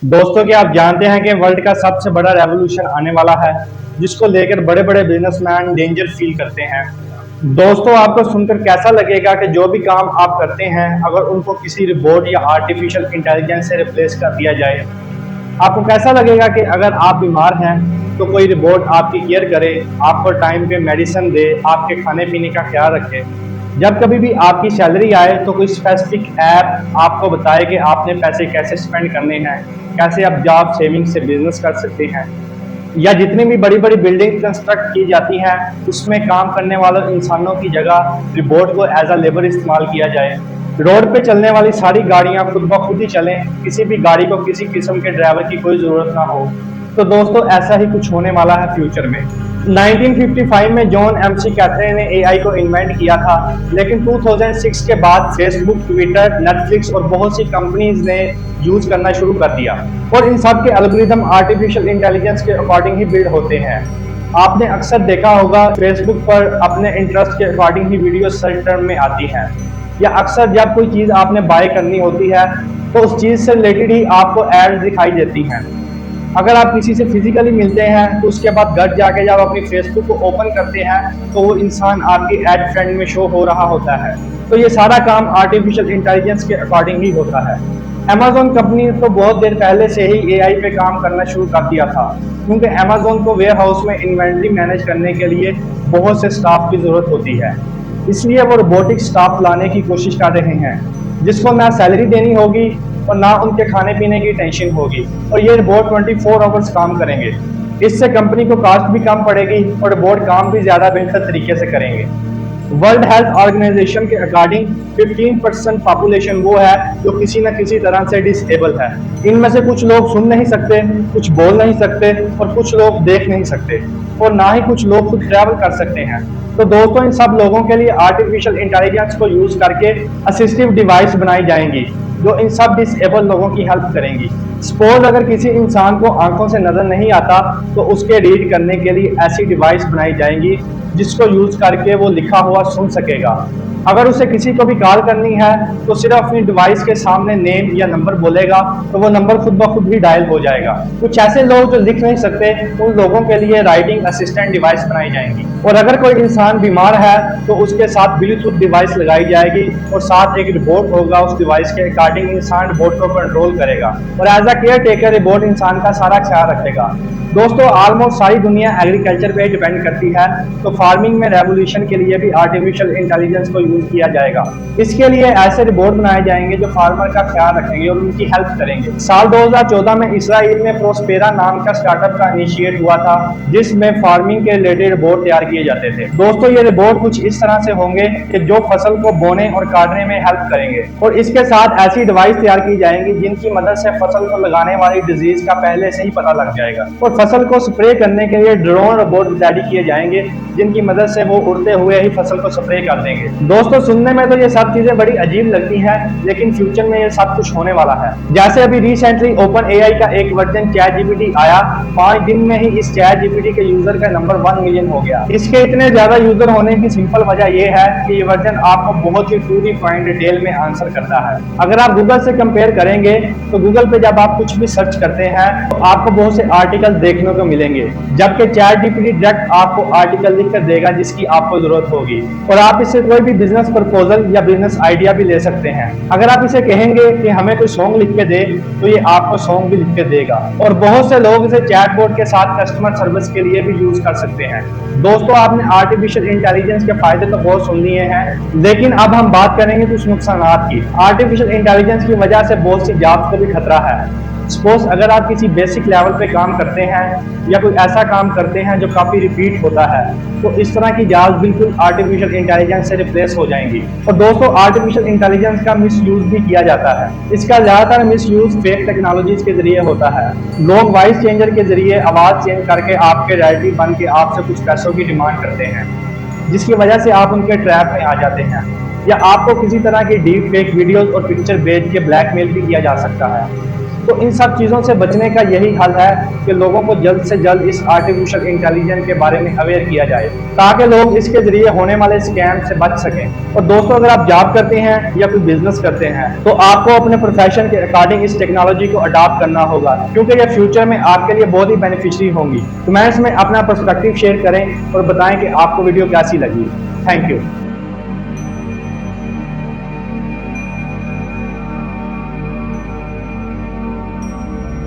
दोस्तों क्या आप जानते हैं कि वर्ल्ड का सबसे बड़ा रेवोल्यूशन आने वाला है, जिसको लेकर बड़े बड़े बिजनेसमैन डेंजर फील करते हैं। दोस्तों आपको सुनकर कैसा लगेगा कि जो भी काम आप करते हैं अगर उनको किसी रोबोट या आर्टिफिशियल इंटेलिजेंस से रिप्लेस कर दिया जाए। आपको कैसा लगेगा कि अगर आप बीमार हैं तो कोई रोबोट आपकी केयर करे, आपको टाइम पे मेडिसिन दे, आपके खाने पीने का ख्याल रखे। जब कभी भी आपकी सैलरी आए तो कोई स्पेसिफिक ऐप आपको बताए कि आपने पैसे कैसे स्पेंड करने हैं, कैसे आप जॉब सेविंग से बिजनेस कर सकते हैं। या जितनी भी बड़ी बड़ी बिल्डिंग कंस्ट्रक्ट की जाती हैं उसमें काम करने वाले इंसानों की जगह रोबोट को एज अ लेबर इस्तेमाल किया जाए। रोड पे चलने वाली सारी गाड़ियां खुद ब खुद ही चलें, किसी भी गाड़ी को किसी किस्म के ड्राइवर की कोई ज़रूरत ना हो। तो दोस्तों ऐसा ही कुछ होने वाला है फ्यूचर में। 1955 में जॉन एमसी कैथरे ने एआई को इन्वेंट किया था, लेकिन 2006 के बाद फेसबुक, ट्विटर, नेटफ्लिक्स और बहुत सी कंपनीज ने यूज करना शुरू कर दिया और इन सब के एल्गोरिदम आर्टिफिशियल इंटेलिजेंस के अकॉर्डिंग ही बिल्ड होते हैं। आपने अक्सर देखा होगा फेसबुक पर अपने इंटरेस्ट के अकॉर्डिंग ही वीडियो सर्च टर्म में आती हैं, या अक्सर जब कोई चीज़ आपने बाय करनी होती है तो उस चीज़ से रिलेटेड ही आपको एड दिखाई देती हैं। अगर आप किसी से फिजिकली मिलते हैं तो उसके बाद घर जाके जब अपनी फेसबुक को ओपन करते हैं तो वो इंसान आपकी एड फ्रेंड में शो हो रहा होता है। तो ये सारा काम आर्टिफिशियल इंटेलिजेंस के अकॉर्डिंग ही होता है। अमेजोन कंपनी ने तो बहुत देर पहले से ही एआई पे काम करना शुरू कर दिया था, क्योंकि अमेजोन को वेयर हाउस में इन्वेंट्री मैनेज करने के लिए बहुत से स्टाफ की जरूरत होती है। इसलिए वो रोबोटिक स्टाफ लाने की कोशिश कर रहे हैं, जिसको ना सैलरी देनी होगी और ना उनके खाने पीने की टेंशन होगी, और ये रोबोट 24 आवर्स काम करेंगे। इससे कंपनी को कॉस्ट भी कम पड़ेगी और रोबोट काम भी ज़्यादा बेहतर तरीके से करेंगे। वर्ल्ड हेल्थ ऑर्गेनाइजेशन के अकॉर्डिंग 15% पॉपुलेशन वो है जो किसी न किसी तरह से डिसेबल है। इनमें से कुछ लोग सुन नहीं सकते, कुछ बोल नहीं सकते और कुछ लोग देख नहीं सकते, और ना ही कुछ लोग खुद ट्रैवल कर सकते हैं। तो दोस्तों इन सब लोगों के लिए आर्टिफिशियल इंटेलिजेंस को यूज करके असिस्टिव डिवाइस बनाई जाएंगी जो इन सब डिसेबल लोगों की हेल्प करेंगी। सपोज अगर किसी इंसान को आंखों से नजर नहीं आता तो उसके रीड करने के लिए ऐसी डिवाइस बनाई जाएंगी जिसको यूज करके वो लिखा हुआ सुन सकेगा। अगर उसे किसी को भी कॉल करनी है तो सिर्फ अपनी डिवाइस के सामने नेम या नंबर बोलेगा तो वो नंबर खुद ब खुद ही डायल हो जाएगा। कुछ ऐसे लोग जो लिख नहीं सकते उन लोगों के लिए राइटिंग असिस्टेंट डिवाइस बनाई जाएंगी, और अगर कोई इंसान बीमार है तो उसके साथ ब्लूटूथ डिवाइस लगाई जाएगी और साथ एक रिपोर्ट होगा। उस डिवाइस के अकॉर्डिंग इंसान रिपोर्ट को कंट्रोल करेगा और as a caretaker report इंसान का सारा ख्याल रखेगा। दोस्तों ऑलमोस्ट सारी दुनिया एग्रीकल्चर पे डिपेंड करती है, तो फार्मिंग में रेवोल्यूशन के लिए भी आर्टिफिशियल इंटेलिजेंस को यूज किया जाएगा। इसके लिए ऐसे रोबोट बनाए जाएंगे जो फार्मर का ख्याल रखेंगे और उनकी हेल्प करेंगे। साल 2014 में इसराइल में प्रोस्पेरा नाम का स्टार्टअप का इनिशिएट हुआ था, जिसमें फार्मिंग के रिलेटेड रोबोट तैयार किए जाते थे। दोस्तों ये रोबोट कुछ इस तरह से होंगे कि जो फसल को बोने और काटने में हेल्प करेंगे, और इसके साथ ऐसी डिवाइस तैयार की जाएंगी जिनकी मदद से फसल को लगाने वाली डिजीज का पहले से ही पता लग जाएगा, और फसल को स्प्रे करने के लिए ड्रोन रोबोट रेडी किए जाएंगे जिनकी मदद से वो उड़ते हुए ही फसल को स्प्रे कर देंगे। दोस्तों सुनने में तो ये सब चीजें बड़ी अजीब लगती हैं, लेकिन फ्यूचर में ये सब कुछ होने वाला है। जैसे अभी रिसेंटली ओपन एआई का एक वर्जन चैट जीपीटी आया, 5 दिन में ही इस चैट जीपीटी के यूजर का नंबर 1 मिलियन हो गया। इसके इतने ज्यादा यूजर होने की सिंपल वजह यह है कि ये वर्जन आपको बहुत ही टू द पॉइंट डिटेल में आंसर करता है। अगर आप गूगल से कंपेयर करेंगे तो गूगल पे जब आप कुछ भी सर्च करते हैं तो आपको बहुत से आर्टिकल देखने को मिलेंगे, जबकि चैट जीपीटी डायरेक्ट आपको आर्टिकल लिख कर देगा जिसकी आपको जरूरत होगी, और आप इससे कोई भी बिजनेस प्रपोजल या बिजनेस आइडिया भी ले सकते हैं। अगर आप इसे कहेंगे कि हमें कोई सॉन्ग लिख के दे तो ये आपको सॉन्ग भी लिख के देगा, और बहुत से लोग इसे चैटबॉट के साथ कस्टमर सर्विस के लिए भी यूज कर सकते हैं। दोस्तों आपने आर्टिफिशियल इंटेलिजेंस के फायदे तो बहुत सुन लिए हैं, लेकिन अब हम बात करेंगे कुछ नुकसानात की। आर्टिफिशियल इंटेलिजेंस की वजह से बहुत सी जॉब्स को भी खतरा है। सपोज अगर आप किसी बेसिक लेवल पे काम करते हैं या कोई ऐसा काम करते हैं जो काफी रिपीट होता है, तो इस तरह की जॉब बिल्कुल आर्टिफिशियल इंटेलिजेंस से रिप्लेस हो जाएंगी। और दोस्तों आर्टिफिशियल इंटेलिजेंस का मिस यूज भी किया जाता है। इसका ज्यादातर मिस यूज फेक टेक्नोलॉजीज के जरिए होता है। लोग वॉइस चेंजर के जरिए आवाज चेंज करके आपके रिलेटिव बन के आपसे कुछ पैसों की डिमांड करते हैं, जिसकी वजह से आप उनके ट्रैप में आ जाते हैं, या आपको किसी तरह की डीप फेक वीडियोस और पिक्चर भेज के ब्लैकमेल भी किया जा सकता है। तो इन सब चीज़ों से बचने का यही हल है कि लोगों को जल्द से जल्द इस आर्टिफिशियल इंटेलिजेंस के बारे में अवेयर किया जाए, ताकि लोग इसके जरिए होने वाले स्कैम से बच सकें। और दोस्तों, अगर आप जॉब करते हैं या कोई बिजनेस करते हैं तो आपको अपने प्रोफेशन के अकॉर्डिंग इस टेक्नोलॉजी को अडॉप्ट करना होगा, क्योंकि ये फ्यूचर में आपके लिए बहुत ही बेनिफिशियरी होंगी। कमेंट्स में अपना पर्सपेक्टिव शेयर करें और बताएं कि आपको वीडियो कैसी लगी। Thank you.